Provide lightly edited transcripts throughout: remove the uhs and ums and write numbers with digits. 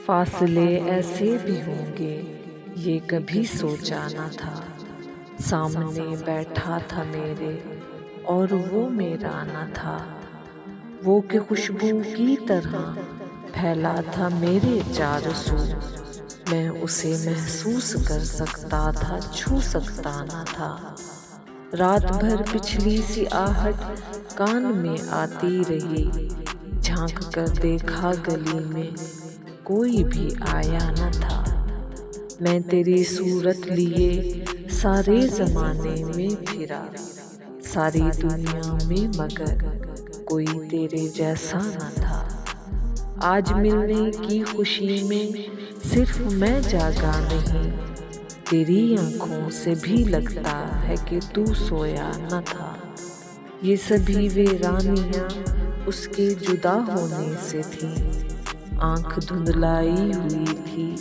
फासले ऐसे भी होंगे ये कभी सोचा न था। सामने बैठा था मेरे और वो मेरा न था। वो कि खुशबू की तरह फैला था मेरे चारों सू। मैं उसे महसूस कर सकता था, छू सकता न था। रात भर पिछली सी आहट कान में आती रही। झांक कर देखा गली में कोई भी आया न था। मैं तेरी सूरत लिए सारे जमाने में फिरा, सारी दुनिया में मगर कोई तेरे जैसा न था। आज मिलने की खुशी में सिर्फ मैं जागा नहीं, तेरी आंखों से भी लगता है कि तू सोया न था। ये सभी वीरानियां उसके जुदा होने से थी। आंख धुंधलाई हुई थी,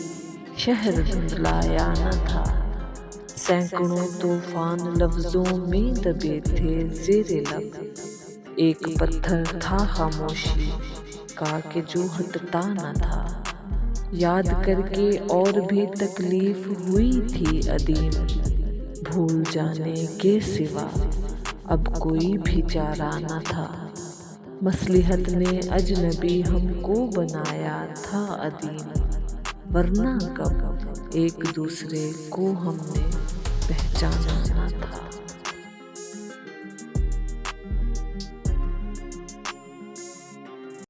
शहर धुंधलाया न था। सैकड़ों तूफान लफ्जों में दबे थे ज़ेरे लब। एक पत्थर था खामोशी का कि जो हटता न था। याद करके और भी तकलीफ हुई थी अदीम। भूल जाने के सिवा अब कोई भी चारा न था। मसलिहत ने अजनबी हमको बनाया था अदीम, वरना कब एक दूसरे को हमने पहचाना न था।